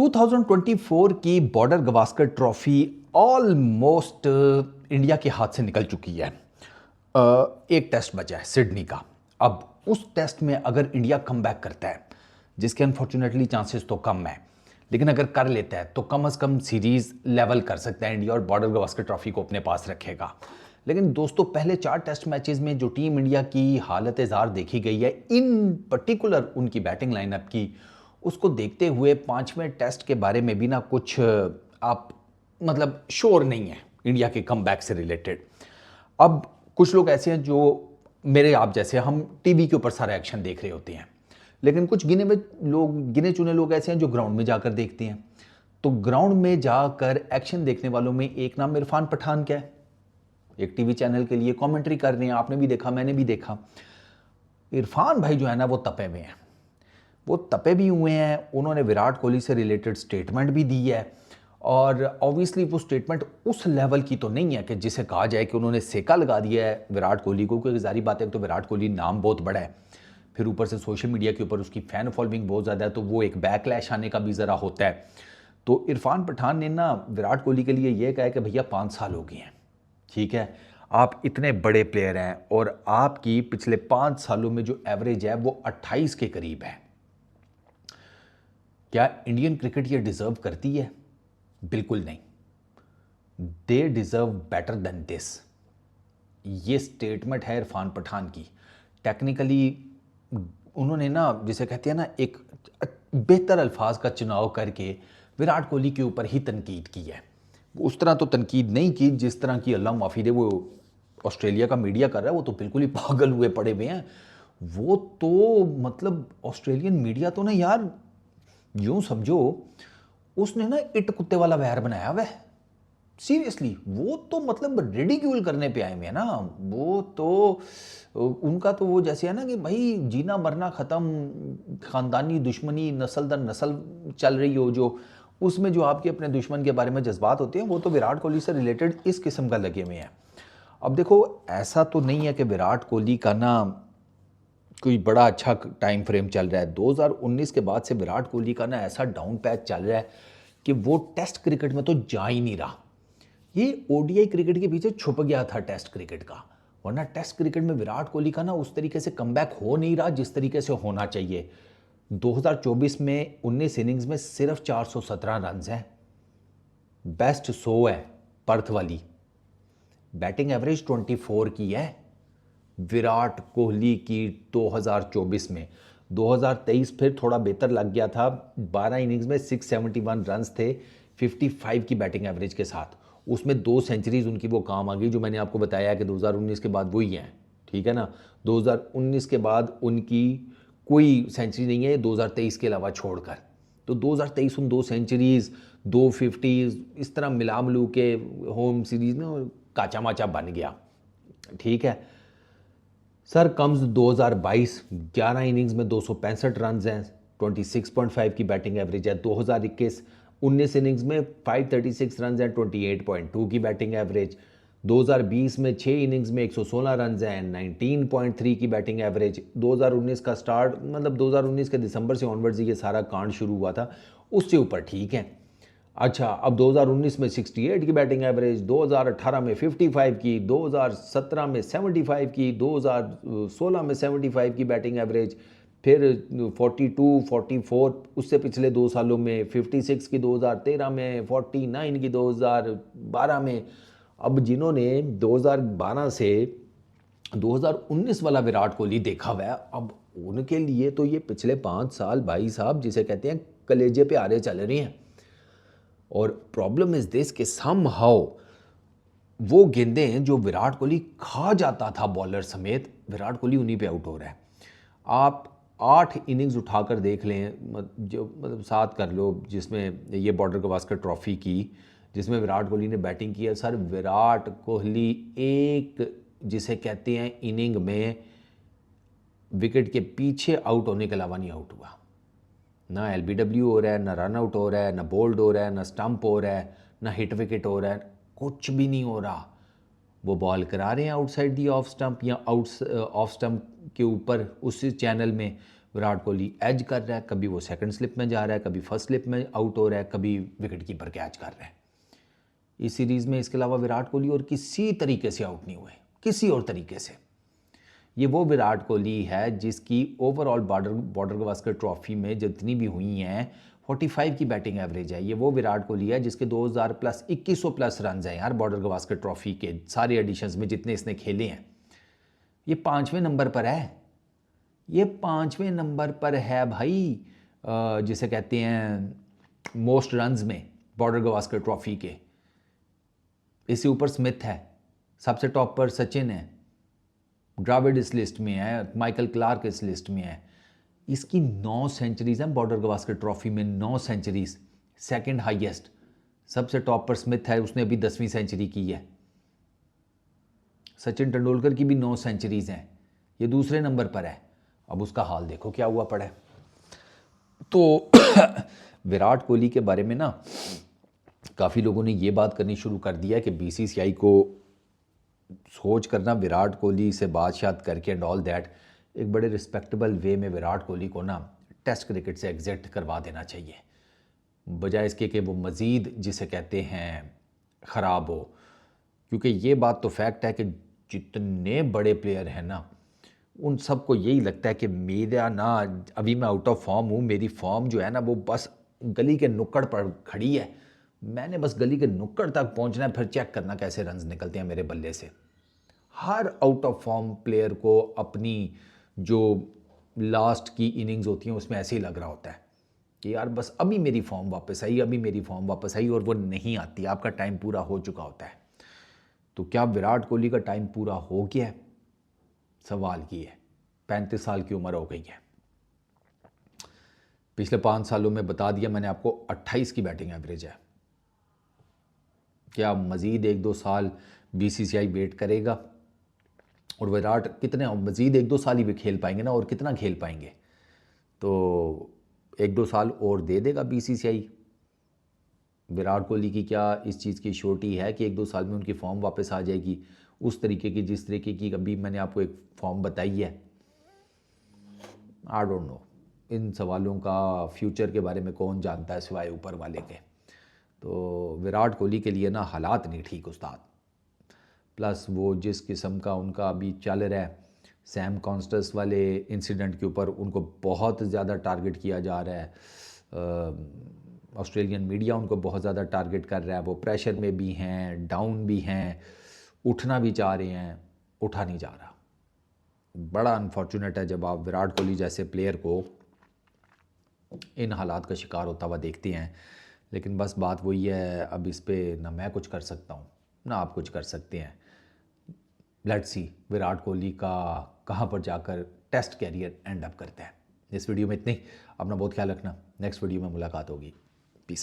2024 की border Gavaskar trophy almost India के हाथ से निकल चुकी है। एक टेस्ट बचा है सिडनी का। अब उस टेस्ट में अगर इंडिया कम बैक करता है, जिसके अनफॉर्चुनेटली चांसेस तो कम है, लेकिन अगर कर लेता है तो कम से कम सीरीज लेवल कर सकता है इंडिया और बॉर्डर गवास्कर ट्रॉफी को अपने पास रखेगा। लेकिन दोस्तों, पहले 4 टेस्ट मैचेस में जो टीम इंडिया की हालत जार देखी गई है, इन पर्टिकुलर उनकी बैटिंग लाइनअप की, उसको देखते हुए 5वें टेस्ट के बारे में भी ना कुछ आप मतलब श्योर नहीं है इंडिया के कमबैक से रिलेटेड। अब कुछ लोग ऐसे हैं जो मेरे आप जैसे, हम टीवी के ऊपर सारा एक्शन देख रहे होते हैं, लेकिन कुछ गिने चुने लोग ऐसे हैं जो ग्राउंड में जाकर देखते हैं। तो ग्राउंड में जाकर एक्शन देखने वालों में एक नाम इरफान पठान का है। एक टीवी चैनल के लिए कमेंट्री कर रहे हैं, आपने भी देखा, मैंने भी देखा। इरफान भाई जो है ना, वो तपे हुए हैं, वो तपे भी हुए हैं। उन्होंने विराट कोहली से रिलेटेड स्टेटमेंट भी दी है, और ऑब्वियसली वो स्टेटमेंट उस लेवल की तो नहीं है कि जिसे कहा जाए कि उन्होंने सेका लगा दिया है विराट कोहली को, क्योंकि जारी बात है तो विराट कोहली नाम बहुत बड़ा है, फिर ऊपर से सोशल मीडिया के ऊपर उसकी फ़ैन फॉलोइंग बहुत ज़्यादा है, तो वो एक बैकलैश आने का भी ज़रा होता है। तो इरफान पठान ने ना विराट कोहली के लिए ये कहा है कि भैया 5 साल हो गए हैं, ठीक है, आप इतने बड़े प्लेयर हैं और आपकी पिछले 5 सालों में जो एवरेज है वो 28 के करीब है। क्या इंडियन क्रिकेट ये डिजर्व करती है? बिल्कुल नहीं। They deserve better than this. ये स्टेटमेंट है इरफान पठान की। टेक्निकली उन्होंने ना, जिसे कहते हैं ना, एक बेहतर अल्फाज का चुनाव करके विराट कोहली के ऊपर ही तनकीद की है। उस तरह तो तनकीद नहीं की जिस तरह की, अल्लाह माफ़ी दे, वो ऑस्ट्रेलिया का मीडिया कर रहा है। वो तो बिल्कुल ही पागल हुए पड़े हुए हैं। वो तो मतलब ऑस्ट्रेलियन मीडिया तो ना यार, यूं समझो उसने ना इट कुत्ते वाला वैर बनाया हुआ है। सीरियसली, वो तो मतलब रिडिक्यूल करने पे आए हुए हैं ना। वो तो उनका तो वो जैसे है ना कि भाई जीना मरना ख़त्म, ख़ानदानी दुश्मनी नस्ल दर नस्ल चल रही हो, जो उसमें जो आपके अपने दुश्मन के बारे में जज्बात होते हैं, वो तो विराट कोहली से रिलेटेड इस किस्म का लगे हुए हैं। अब देखो, ऐसा तो नहीं है कि विराट कोहली का ना कोई बड़ा अच्छा टाइम फ्रेम चल रहा है। 2019 के बाद से विराट कोहली का ना ऐसा डाउन पैच चल रहा है कि वो टेस्ट क्रिकेट में तो जा ही नहीं रहा। ये ओडीआई क्रिकेट के पीछे छुप गया था टेस्ट क्रिकेट का, वरना टेस्ट क्रिकेट में विराट कोहली का ना उस तरीके से कमबैक हो नहीं रहा जिस तरीके से होना चाहिए। 2024 में 19 इनिंग्स में सिर्फ 417 रन हैं, बेस्ट 100 है पर्थ वाली, बैटिंग एवरेज 24 की है विराट कोहली की 2024 में। 2023 फिर थोड़ा बेहतर लग गया था, 12 इनिंग्स में 671 रन्स थे 55 की बैटिंग एवरेज के साथ। उसमें 2 सेंचुरीज उनकी वो काम आ गई जो मैंने आपको बताया कि 2019 के बाद वही हैं, ठीक है ना। 2019 के बाद उनकी कोई सेंचुरी नहीं है 2023 के अलावा छोड़कर। तो 2023 उन 2 सेंचुरीज, 2 50s, इस तरह मिला मिलू के होम सीरीज में काचा माचा बन गया, ठीक है। सर कम्स 2022, 11 इनिंग्स में 265 रन हैं, 26.5 की बैटिंग एवरेज है। 2021 19 इनिंग्स में 536 रन हैं, 28.2 की बैटिंग एवरेज। 2020 में 6 इनिंग्स में 116 रन हैं, 19.3 की बैटिंग एवरेज। 2019 का स्टार्ट मतलब 2019 के दिसंबर से ऑनवर्ड्स ये सारा कांड शुरू हुआ था, उससे ऊपर ठीक है। अच्छा, अब 2019 में 68 की बैटिंग एवरेज, 2018 में 55 की, 2017 में 75 की, 2016 में 75 की बैटिंग एवरेज, फिर 42, 44, उससे पिछले 2 सालों में 56 की 2013 में, 49 की 2012 में। अब जिन्होंने 2012 से 2019 वाला विराट कोहली देखा हुआ है, अब उनके लिए तो ये पिछले 5 साल भाई साहब, जिसे कहते हैं कलेजे पे आरे चल रही हैं। और प्रॉब्लम इज दिस कि समहाउ वो गेंदें जो विराट कोहली खा जाता था बॉलर समेत, विराट कोहली उन्हीं पे आउट हो रहा है। आप 8 इनिंग्स उठाकर देख लें, जो मतलब 7 कर लो, जिसमें ये बॉर्डर गवास्कर ट्रॉफी की, जिसमें विराट कोहली ने बैटिंग की है। सर विराट कोहली एक, जिसे कहते हैं, इनिंग में विकेट के पीछे आउट होने के अलावा नहीं आउट हुआ। ना एलबीडब्ल्यू हो रहा है, ना रन आउट हो रहा है, ना बोल्ड हो रहा है, ना स्टंप हो रहा है, ना हिट विकेट हो रहा है, कुछ भी नहीं हो रहा। वो बॉल करा रहे हैं आउटसाइड दी ऑफ स्टंप या आउट ऑफ स्टंप के ऊपर उस चैनल में, विराट कोहली एज कर रहा है, कभी वो सेकंड स्लिप में जा रहा है, कभी फर्स्ट स्लिप में आउट हो रहा है, कभी विकेट कीपर कैच कर रहा है इस सीरीज़ में। इसके अलावा विराट कोहली और किसी तरीके से आउट नहीं हुए, किसी और तरीके से। ये वो विराट कोहली है जिसकी ओवरऑल बॉर्डर गवास्कर ट्रॉफी में जितनी भी हुई हैं 45 की बैटिंग एवरेज है। ये वो विराट कोहली है जिसके 2000 प्लस 2100 प्लस रन हैं यार बॉर्डर गवास्कर ट्रॉफी के सारे एडिशंस में जितने इसने खेले हैं। ये 5वें नंबर पर है, ये 5वें नंबर पर है भाई, जिसे कहते हैं मोस्ट रन्स में बॉर्डर गवास्कर ट्रॉफी के। इससे ऊपर स्मिथ है, सबसे टॉप पर सचिन है, द्रविड़ इस लिस्ट में है, माइकल क्लार्क इस लिस्ट में है। इसकी 9 सेंचुरीज हैं बॉर्डर गवास्कर ट्रॉफी में, 9 सेंचुरीज, सेकंड हाईएस्ट। सबसे टॉप पर स्मिथ है, उसने अभी 10वीं सेंचुरी की है। सचिन तेंदुलकर की भी 9 सेंचुरीज हैं, ये दूसरे नंबर पर है। अब उसका हाल देखो क्या हुआ पड़ा है। तो विराट कोहली के बारे में ना काफ़ी लोगों ने ये बात करनी शुरू कर दिया कि बीसीसीआई को सोच करना विराट कोहली से बात करके एंड ऑल दैट, एक बड़े रिस्पेक्टेबल वे में विराट कोहली को ना टेस्ट क्रिकेट से एग्जिट करवा देना चाहिए, बजाय इसके कि वो मज़ीद जिसे कहते हैं ख़राब हो। क्योंकि ये बात तो फैक्ट है कि जितने बड़े प्लेयर हैं ना उन सबको यही लगता है कि मेरा ना अभी मैं आउट ऑफ फॉर्म हूँ, मेरी फॉर्म जो है ना वो बस गली के नुक्कड़ पर खड़ी है, मैंने बस गली के नुक्कड़ तक पहुँचना है, फिर चेक करना कैसे रन्स निकलते हैं मेरे बल्ले से। Her out of form player को अपनी जो लास्ट की इनिंग्स होती हैं उसमें ऐसे ही लग रहा होता है कि यार बस अभी मेरी फॉर्म वापस आई, अभी मेरी फॉर्म वापस आई, और वो नहीं आती, आपका टाइम पूरा हो चुका होता है। तो क्या विराट कोहली का टाइम पूरा हो गया है? सवाल की है। 35 साल की उम्र हो गई है। पिछले 5 सालों में बता दिया मैंने आपको 28 की बैटिंग एवरेज है। क्या मज़ीद 1-2 साल बीसीसीआई वेट करेगा? और विराट कितने मज़ीद 1-2 साल ही भी खेल पाएंगे ना, और कितना खेल पाएंगे? तो 1-2 साल और दे देगा बीसीसीआई। विराट कोहली की क्या इस चीज़ की श्योरिटी है कि 1-2 साल में उनकी फॉर्म वापस आ जाएगी उस तरीके की जिस तरीके की अभी मैंने आपको एक फॉर्म बताई है? I don't know. इन सवालों का फ्यूचर के बारे में कौन जानता है सिवाय ऊपर वाले के। तो विराट कोहली के लिए ना हालात नहीं ठीक उस्ताद। प्लस वो जिस किस्म का उनका अभी चल रहा है, सैम कॉन्स्टस वाले इंसिडेंट के ऊपर उनको बहुत ज़्यादा टारगेट किया जा रहा है, ऑस्ट्रेलियन मीडिया उनको बहुत ज़्यादा टारगेट कर रहा है, वो प्रेशर में भी हैं, डाउन भी हैं, उठना भी चाह रहे हैं, उठा नहीं जा रहा। बड़ा अनफॉर्चुनेट है जब आप विराट कोहली जैसे प्लेयर को इन हालात का शिकार होता हुआ देखते हैं। लेकिन बस बात वही है, अब इस पे ना मैं कुछ कर सकता हूँ ना आप कुछ कर सकते हैं। लेट्स सी विराट कोहली का कहाँ पर जाकर टेस्ट कैरियर एंड अप करता है। इस वीडियो में इतनी, अपना बहुत ख्याल रखना, नेक्स्ट वीडियो में मुलाकात होगी। Peace out.